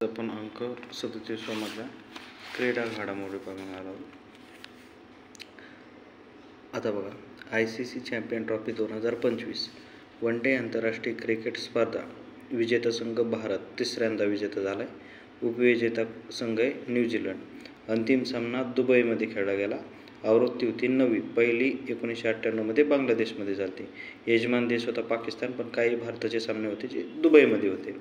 आपण अंक 37 मधल्या क्रीडा घडामोडी बघणार आहोत. आता बघा, ICC champion trophy 2025 one day आंतरराष्ट्रीय क्रिकेट स्पर्धा विजेता संघ भारत तिसऱ्यांदा विजेता झाला आहे. उपविजेता संघ आहे न्यूझीलंड. अंतिम सामना दुबईमध्ये खेळला गेला. आवृत्ती होती 9वी. पहिली 1998 मध्ये बांगलादेशमध्ये झाली. यजमान देश होता पाकिस्तान, पण काही भारताचे सामने होते जे दुबईमध्ये होते.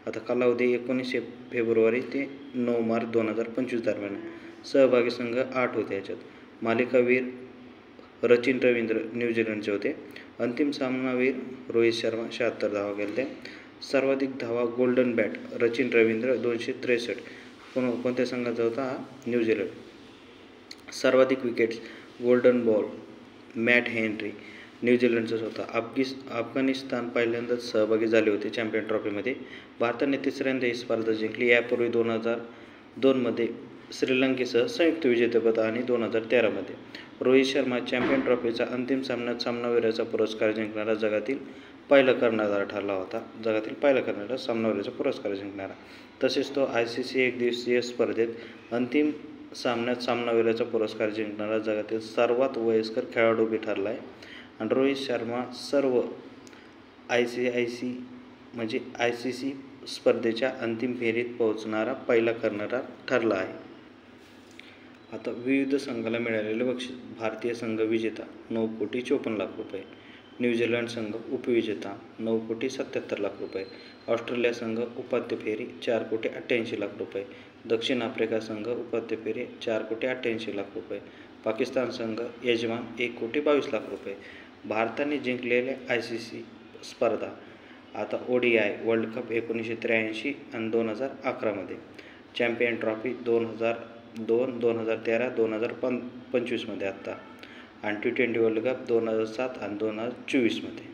आता कालावधी 19 फेब्रुवारी ते 9 मार्च 2025 दरम्यान. सहभागी संघ 8 होते. याच्यात मालिकावीर रचिन रवींद्र न्यूझीलंडचे होते. अंतिम सामनावीर रोहित शर्मा 76 धावा केल्या. सर्वाधिक धावा गोल्डन बॅट रचिन रवींद्र 263. कोणत्या संघाचा होता? हा न्यूझीलंड. सर्वाधिक wickets golden ball Matt Henry न्यूझीलंडचाच होता. अफगाणिस्तान पहिल्यांदाच सहभागी झाले होते चॅम्पियन ट्रॉफीमध्ये. भारताने तिसऱ्यांदा ही स्पर्धा जिंकली. यापूर्वी 2002 मध्ये श्रीलंकेसह संयुक्त विजेतेपद आणि 2013 मध्ये रोहित शर्मा चॅम्पियन ट्रॉफीचा अंतिम सामन्यात सामनावीराचा पुरस्कार जिंकणारा जगातील पहिला कर्णधार ठरला होता. जगातील पहिला कर्णधार सामनावीराचा पुरस्कार जिंकणारा. तसेच तो ICC एकदिवसीय स्पर्धेत अंतिम सामन्यात सामनावीराचा पुरस्कार जिंकणारा जगातील सर्वात वयस्कर खेळाडू बी ठरला आहे. आणि रोहित शर्मा सर्व ICC स्पर्धेच्या अंतिम फेरीत पोहोचणारा पहिला कर्णधार ठरला आहे. आता विविध संघाला मिळालेले बक्षीस. भारतीय संघ विजेता 9,54,00,000 रुपये. न्यूझीलंड संघ उपविजेता 9,77,00,000 रुपये. ऑस्ट्रेलिया संघ उपांत्य फेरी 4,88,00,000 रुपये. दक्षिण आफ्रिका संघ उपांत्य फेरी 4,88,00,000 रुपये. पाकिस्तान संघ यजमान 1,22,00,000 रुपये. भारताने जिंकलेल्या ICC स्पर्धा. आता ODI वर्ल्ड कप 1983 आणि 2011 मध्ये. चॅम्पियन ट्रॉफी 2002, 2013, 2025 मध्ये आत्ता. आणि T20 वर्ल्ड कप 2007 आणि 2024 मध्ये.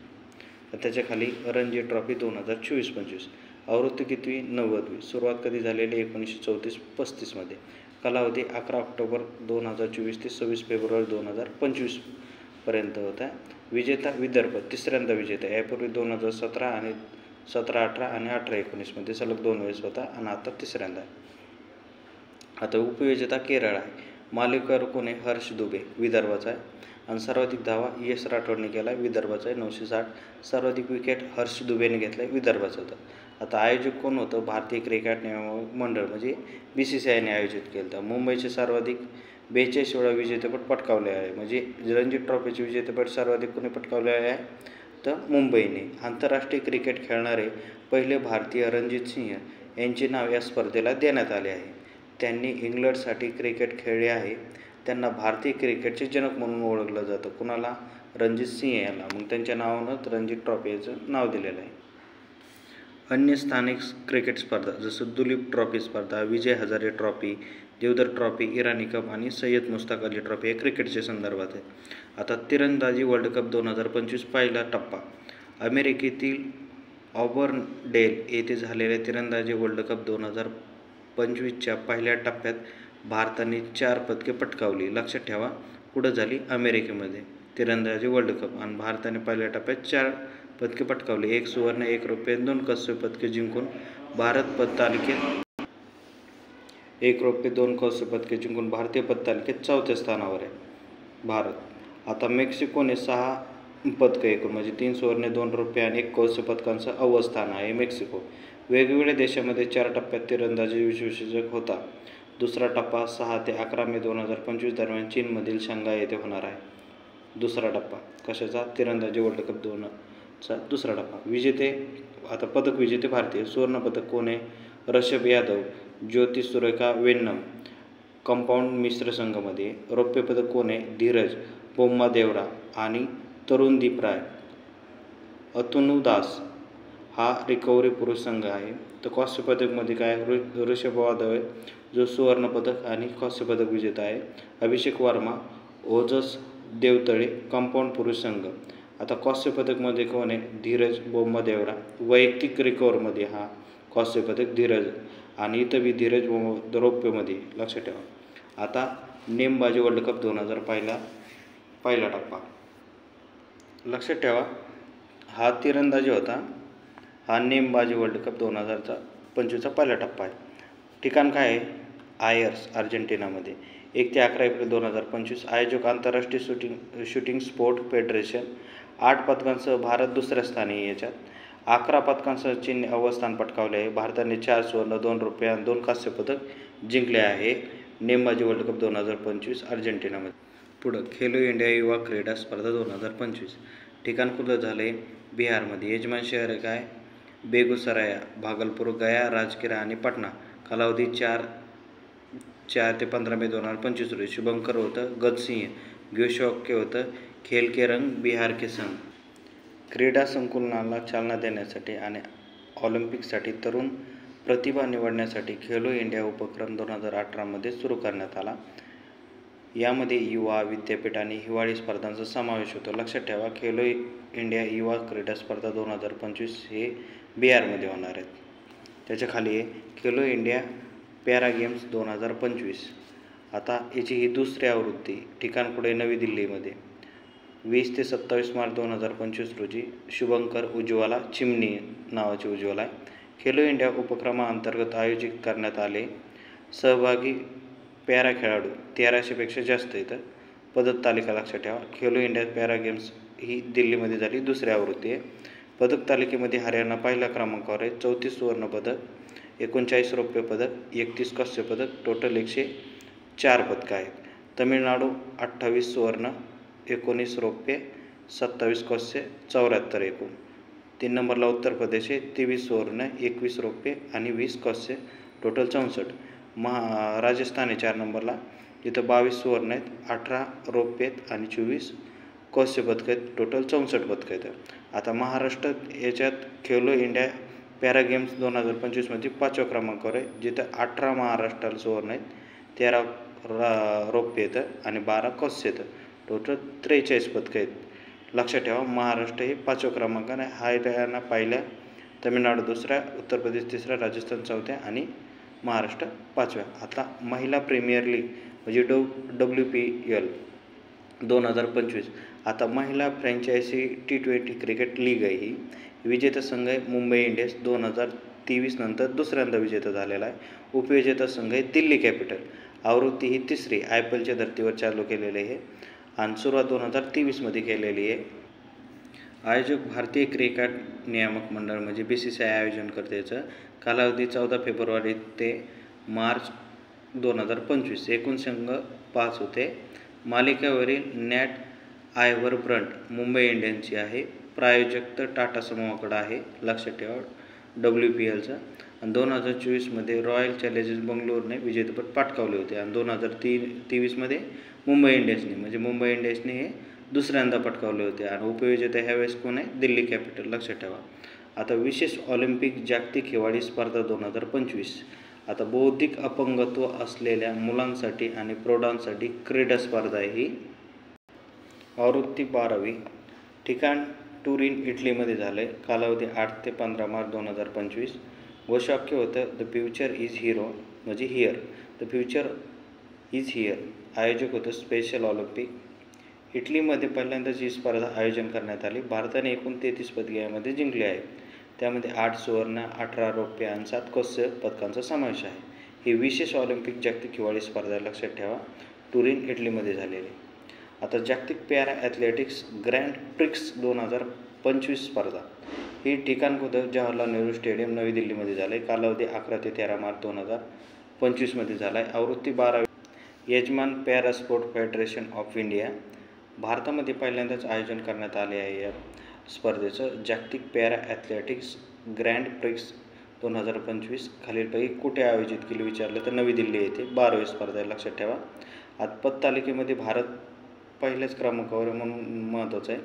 त्याच्या खाली रणजी ट्रॉफी 2024-25. आवृत्ती कितवी? 90वी. सुरुवात कधी झालेली? 1934-35 मध्ये. कालावधी 11 ऑक्टोबर 2024 ते 26 फेब्रुवारी 2025 पर्यंत होता. विजेता विदर्भ तिसऱ्यांदा विजेता. यापूर्वी 2017 आणि 17-18 आणि 18-19 मध्ये सलग 2 वेळेस होता आणि आता तिसऱ्यांदा. आता उपविजेता केरळ आहे. मालिकावीर कोण आहे? हर्ष दुबे विदर्भाचा आहे. आणि सर्वाधिक धावा यश राठोडने केला, विदर्भाचा आहे 960. सर्वाधिक विकेट हर्ष दुबेने घेतला, विदर्भाचा होता. आता आयोजक कोण होतं? भारतीय क्रिकेट नियामक मंडळ म्हणजे BCCIने आयोजित केलं होतं. मुंबईचे सर्वाधिक 42 वेळा विजेतेपद पटकावले आहे. म्हणजे रणजी ट्रॉफीचे विजेतेपद सर्वाधिक कोणी पटकावले आहे? तर मुंबईने. आंतरराष्ट्रीय क्रिकेट खेळणारे पहिले भारतीय रणजित सिंह यांचे नाव या स्पर्धेला देण्यात आले आहे. त्यांनी इंग्लंडसाठी क्रिकेट खेळले आहे. त्यांना भारतीय क्रिकेटचे जनक म्हणून ओळखलं जातं. कुणाला? रणजित सिंह यांना. मग त्यांच्या नावानं रणजी ट्रॉफीचं नाव दिलेलं आहे. अन्य स्थानिक क्रिकेट स्पर्धा जसं दुलीप ट्रॉफी स्पर्धा, Vijay Hazare trophy, Deodhar trophy, Irani cup आणि सय्यद मुश्ताक अली ट्रॉफी हे क्रिकेटच्या संदर्भात आहे. आता तिरंदाजी वर्ल्ड कप 2025 पहिला टप्पा. अमेरिकेतील ऑबर्नडेल येथे झालेल्या तिरंदाजी वर्ल्ड कप 2025च्या पहिल्या टप्प्यात भारताने 4 पदके पटकावली. लक्षात ठेवा, कुठं झाली? अमेरिकेमध्ये तिरंदाजी वर्ल्ड कप. आणि भारताने पहिल्या टप्प्यात 4 पदके पटकावली. 1 सुवर्ण, 1 रौप्य, 2 कांस्य पदके जिंकून भारत पदतालिकेत 1 रौप्य, 2 कांस्य पदके जिंकून भारतीय पदतालिकेत 4थ्या स्थानावर आहे भारत. आता मेक्सिकोने 6 पदकं एकूण म्हणजे 3 सुवर्ण, 2 रौप्य आणि 1 कांस्य पदकांचं अव्वल आहे मेक्सिको. वेगवेगळ्या देशामध्ये 4 टप्प्यात तिरंदाजी विश्वचषक होता. दुसरा टप्पा 6 ते 11 मे 2025 दरम्यान चीनमधील शांघाय येथे होणार आहे. दुसरा टप्पा कशाचा? तिरंदाजी वर्ल्ड कप 2चा दुसरा टप्पा. विजेते. आता पदक विजेते भारतीय. सुवर्ण पदक कोण आहे? ऋषभ यादव, ज्योती सुरेखा वेन्नम कंपाऊंड मिश्र संघामध्ये. रौप्य पदक कोण आहे? धीरज बोम्मादेवरा आणि तरुणदीप राय. अतनु दास हा रिकव्हरी पुरुष संघ आहे. तर कांस्य पदकमध्ये काय? ऋषभ यादव आहे जो सुवर्ण पदक आणि कांस्य पदक विजेता आहे. अभिषेक वर्मा, ओजस देवतळे कंपाऊंड पुरुष संघ. आता कांस्य पदकमध्ये कोण आहे? धीरज बोम्मादेवरा. वैयक्तिक रिकव्हरमध्ये हा कांस्य पदक धीरज आणि इथं बी धीरज रौप्यमध्ये. लक्षात ठेवा. आता नेमबाजी वर्ल्ड कप 2000 पहिला टप्पा. लक्षात ठेवा, हा तिरंदाजी होता. हा नेमबाजी वर्ल्ड कप 2025चा पहिला टप्पा आहे. ठिकाण काय आहे? आयर्स, अर्जेंटिनामध्ये. 1 ते 11 एप्रिल 2025. आयोजक आंतरराष्ट्रीय शूटिंग स्पोर्ट फेडरेशन. 8 पदकांसह भारत दुसऱ्या स्थानी आहे याच्यात. 11 पदकांसह चीनने अव्वल स्थान पटकावले आहे. भारताने 4 सुवर्ण, 2 रौप्य आणि 2 कांस्य पदक जिंकले आहे. नेमबाजी वर्ल्ड कप 2025 अर्जेंटिनामध्ये. पुढं खेलो इंडिया युवा क्रीडा स्पर्धा 2025. ठिकाण कुठं झाले? बिहारमध्ये. यजमान शहर काय? बेगुसराया, भागलपूर, गया, राजगिरा आणि पटना. कालावधी 4 ते 15 मे 2025 रोजी. शुभंकर होतं, गजसिंह, घोषवाक्य होतं, खेल के रंग बिहार के संग. क्रीडा संकुलनाला चालना देण्यासाठी आणि ऑलिम्पिकसाठी तरुण प्रतिभा निवडण्यासाठी खेलो इंडिया उपक्रम 2018 सुरू करण्यात आला. यामध्ये युवा, विद्यापीठ आणि हिवाळी स्पर्धांचा समावेश होतो. लक्षात ठेवा, खेलो इंडिया युवा क्रीडा स्पर्धा 2025 हे बिहारमध्ये होणार आहेत. त्याच्या खाली आहे खेलो इंडिया पॅरा गेम्स 2025. आता याची ही दुसरी आवृत्ती. ठिकाण पुढे नवी दिल्लीमध्ये. 20 ते 27 मार्च 2025 रोजी. शुभंकर, उज्ज्वला चिमणी नावाची उज्ज्वला आहे. खेलो इंडिया उपक्रमाअंतर्गत आयोजित करण्यात आले. सहभागी पॅरा खेळाडू 1300पेक्षा जास्त इथं. पदक तालिका लक्षात ठेवा. खेलो इंडिया पॅरा गेम्स ही दिल्लीमध्ये झाली, दुसरी आवृत्ती आहे. पदक तालिकेमध्ये हरियाणा पहिल्या क्रमांकावर आहे. 34 सुवर्ण पदक, 39 रौप्य पदक, 31 कांस्य पदक, टोटल 104 पदकं आहेत. तमिळनाडू 28 सुवर्ण, 19 रौप्य, 27 कांस्य, 74 एकूण. 3 नंबरला उत्तर प्रदेश आहे. 23 सुवर्ण, 21 रौप्य आणि 20 कांस्य, टोटल 64. राजस्थान आहे 4 नंबरला. इथं 22 सुवर्ण आहेत, 18 रौप्य आहेत आणि 24 कांस्य पदकं आहेत, टोटल 64 पदकं आहेत. आता महाराष्ट्र याच्यात खेलो इंडिया पॅरा गेम्स 2025मध्ये 5व्या क्रमांकावर आहे, जिथं 18 महाराष्ट्राला सुवर्ण आहेत, 13 रौप्य येतं आणि 12 कांस्य येतं, टोटल 43 पदकं आहेत. लक्षात ठेवा, महाराष्ट्र हे 5व्या क्रमांकाने, हरियाणा पहिल्या, तमिळनाडू दुसऱ्या, उत्तर प्रदेश तिसऱ्या, राजस्थान चौथ्या आणि महाराष्ट्र 5व्या. आता महिला प्रीमियर लीग म्हणजे WPL 2025. आता महिला फ्रँचायझी T20 क्रिकेट लीग आहे ही. विजेता संघ आहे मुंबई इंडियन्स, 2023 नंतर दुसऱ्यांदा विजेता झालेला आहे. उपविजेता संघ आहे दिल्ली कॅपिटल. आवृत्ती ही तिसरी IPLच्या धर्तीवर चालू केलेली आहे आणि सुरुवात 2023मध्ये केलेली आहे. आयोजक भारतीय क्रिकेट नियामक मंडळ म्हणजे BCCI आयोजन करते. याचं कालावधी 14 फेब्रुवारी ते मार्च 2025. एकूण संघ 5 होते. मालिकेवरील नॅट आयव्हर फ्रंट मुंबई इंडियन्सची आहे. प्रायोजक तर टाटा समूहाकडे आहे. लक्षात ठेवा WPLचं. आणि 2024मध्ये रॉयल चॅलेंजर्स बंगलोरने विजेतेपद पटकावले होते आणि 2023मध्ये मुंबई इंडियन्सने, म्हणजे मुंबई इंडियन्सने हे दुसऱ्यांदा पटकावले होते आणि उपविजेता ह्यावेळेस कोण आहे? दिल्ली कॅपिटल. लक्षात ठेवा. आता विशेष ऑलिम्पिक जागतिक हिवाळी स्पर्धा 2025. आता बौद्धिक अपंगत्व असलेल्या मुलांसाठी आणि प्रौढांसाठी क्रीडा स्पर्धा आहे ही. आवृत्ती 12वी. ठिकाण टुरिन इटलीमध्ये झालं आहे. कालावधी 8 ते 15 मार्च 2025. घोषवाक्य होतं द फ्युचर इज हिरो, म्हणजे here. The future is here. आयोजक होतं स्पेशल ऑलिम्पिक. इटलीमध्ये पहिल्यांदाच ही स्पर्धा आयोजन करण्यात आली. भारताने एकूण 33 पदके यामध्ये जिंकली आहेत. त्यामध्ये 8 सुवर्ण, 18 रौप्य आणि 7 कांस्य पदकांचा समावेश आहे. ही विशेष ऑलिम्पिक जागतिक हिवाळी स्पर्धा लक्षात ठेवा टुरिन इटलीमध्ये झालेली. आता जागतिक पॅरा ॲथलेटिक्स ग्रँड प्रिक्स 2025 स्पर्धा ही ठिकाण कुठं? जवाहरलाल नेहरू स्टेडियम नवी दिल्लीमध्ये झालं आहे. कालावधी 11 ते 13 मार्च 2025मध्ये झाला आहे. आवृत्ती 12वी. यजमान para sport federation of India. भारतामध्ये पहिल्यांदाच आयोजन करण्यात आले आहे या स्पर्धेचं. जागतिक पॅरा ॲथलेटिक्स ग्रँड प्रिक्स 2025 खालीलपैकी कुठे आयोजित केली विचारलं तर नवी दिल्ली येथे. 12वी स्पर्धा आहे. लक्षात ठेवा. आता पदतालिकेमध्ये भारत पहिल्याच क्रमांकावर म्हणून महत्त्वाचं आहे.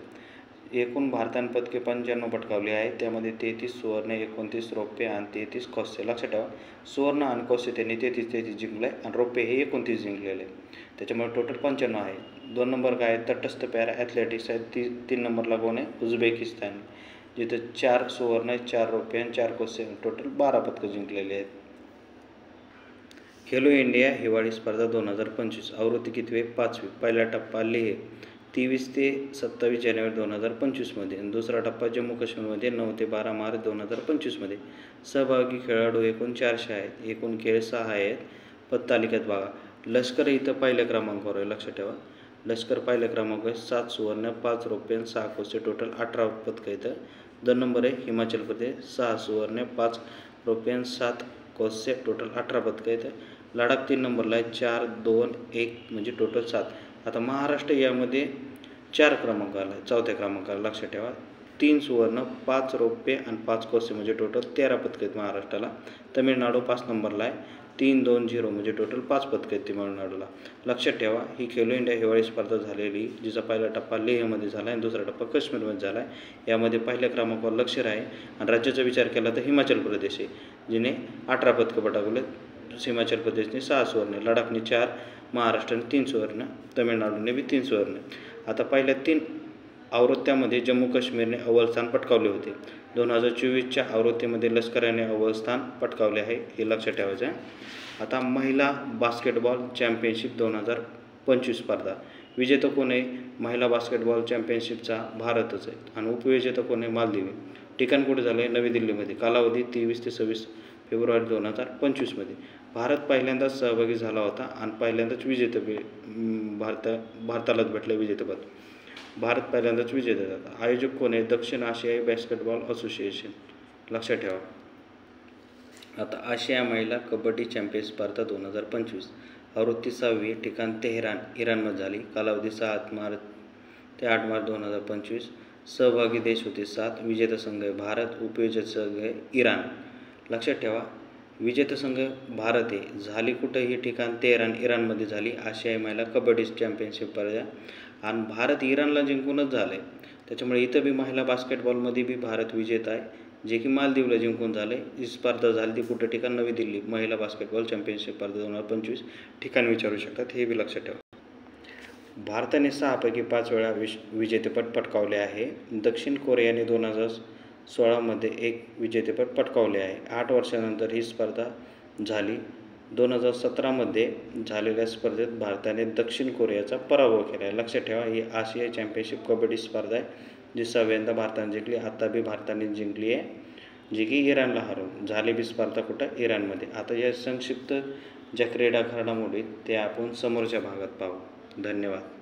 एकूण भारताने पदके 95 पटकावली आहे. त्यामध्ये 33 सुवर्ण, 29 रौप्य आणि 33 कांस्य. लक्षात ठेवा, सुवर्ण आणि कांस्य त्यांनी 33 जिंकलं आहे आणि रौप्य हे 29 जिंकलेले आहे. त्याच्यामुळे टोटल 95 आहे. 2 नंबर काय आहे? तटस्थ पॅरा ॲथलेटिक्स आहे. 3 नंबरला कोण आहे? उझबेकिस्तान, जिथं 4 सुवर्ण, 4 रौप्य आणि 4 कांस्य, टोटल 12 पदकं जिंकलेली आहेत. खेलो इंडिया हिवाळी स्पर्धा 2025. आवृत्ती कितवी? 5वी. पहिला टप्पा लेह, 23 ते 27 जानेवारी 2025मध्ये. दुसरा टप्पा जम्मू काश्मीरमध्ये 9 ते 12 मार्च 2025मध्ये. सहभागी खेळाडू एकूण 400 आहेत. एकूण खेळ 6 आहेत. पद तालिकेत बघा. लष्कर इथं पहिल्या क्रमांकावर आहे, लक्षात ठेवा. लष्कर पहिल्या क्रमांकावर 7 सुवर्ण, 5 रौप्य आणि 6 कांस्य, टोटल 18 पदकं इथं. 2 नंबर आहे हिमाचल प्रदेश, 6 सुवर्ण, 5 रौप्य आणि 7 कांस्य, टोटल 18 पदकं इथं. लडाख 3 नंबरला आहे, 4, 2, 1 म्हणजे टोटल 7. आता महाराष्ट्र यामध्ये 4 क्रमांकाला आहे, 4थ्या क्रमांकाला, लक्षात ठेवा. 3 सुवर्ण, 5 रौप्य आणि 5 कांस्य म्हणजे टोटल 13 पदकं आहेत महाराष्ट्राला. तमिळनाडू 5 नंबरला आहे, 3, 2, 0 म्हणजे टोटल 5 पदकं आहेत तमिळनाडूला. लक्षात ठेवा, ही खेलो इंडिया हिवाळी स्पर्धा झालेली, जिचा पहिला टप्पा लेहमध्ये झाला आणि दुसरा टप्पा काश्मीरमध्ये झाला आहे. यामध्ये पहिल्या क्रमांकावर लष्कर आहे आणि राज्याचा विचार केला तर हिमाचल प्रदेश आहे, जिने 18 पदकं पटकावले. हिमाचल प्रदेशने 6 सुवर्ण, लडाखने 4, महाराष्ट्राने 3 सुवर्ण, तमिळनाडूने बी 3 सुवर्ण. आता पहिल्या 3 आवृत्त्यामध्ये जम्मू काश्मीरने अव्वल स्थान पटकावले होते. 2024च्या आवृत्तीमध्ये लष्कराने अव्वल स्थान पटकावले आहे, हे लक्षात ठेवायचं आहे. आता महिला बास्केटबॉल चॅम्पियनशिप 2025 स्पर्धा. विजेता कोण आहे? महिला बास्केटबॉल चॅम्पियनशिपचा भारतच आहे आणि उपविजेता कोण आहे? मालदीव. ठिकाण कुठे झालं आहे? नवी दिल्लीमध्ये. कालावधी 23 ते 26 फेब्रुवारी 2025मध्ये. भारत पहिल्यांदाच सहभागी झाला होता आणि पहिल्यांदाच भारतालाच भेटलं विजेतेपद. भारत पहिल्यांदाच विजेता झाला. आयोजक कोण आहे? दक्षिण आशियाई बास्केटबॉल असोसिएशन, लक्षात ठेवा. आता आशिया महिला कबड्डी चॅम्पियन स्पर्धा 2025. आवृत्ती 6वी. ठिकाण तेहरान, इराणमध्ये झाली. कालावधी 7 मार्च ते 8 मार्च 2025. सहभागी देश होते 7. विजेता संघ आहे भारत, उपविजेता संघ आहे इराण. लक्षात ठेवा, विजेता संघ भारत आहे. झाली कुठं? ही ठिकाण तेहरान, इराणमध्ये झाली आशियाई महिला कबड्डी चॅम्पियनशिप स्पर्धा आणि भारत इराणला जिंकूनच झालं आहे. त्याच्यामुळे इथं बी महिला बास्केटबॉलमध्ये बी भारत विजेता आहे, जे की मालदीवला जिंकून झाले. ही स्पर्धा झाली ती कुठं? ठिकाण नवी दिल्ली. महिला बास्केटबॉल चॅम्पियनशिप स्पर्धा 2025. ठिकाण विचारू शकतात, हे बी लक्षात ठेवा. भारताने 6 पैकी 5 वेळा विजेतेपद पटकावले आहे. दक्षिण कोरियाने 2016मध्ये 1 विजेतेपद पटकावले आहे. 8 वर्षानंतर ही स्पर्धा झाली. 2017मध्ये झालेल्या स्पर्धेत भारताने दक्षिण कोरियाचा पराभव केला आहे. लक्षात ठेवा, ही आशिया चॅम्पियनशिप कबड्डी स्पर्धा आहे, जी 6व्यांदा भारताने जिंकली. आता बी भारताने जिंकली आहे, जी की इराणला हरवून. झाली बी स्पर्धा कुठं? इराणमध्ये. आता या संक्षिप्त ज्या क्रीडा घडामोडी ते आपण समोरच्या भागात पाहू. धन्यवाद.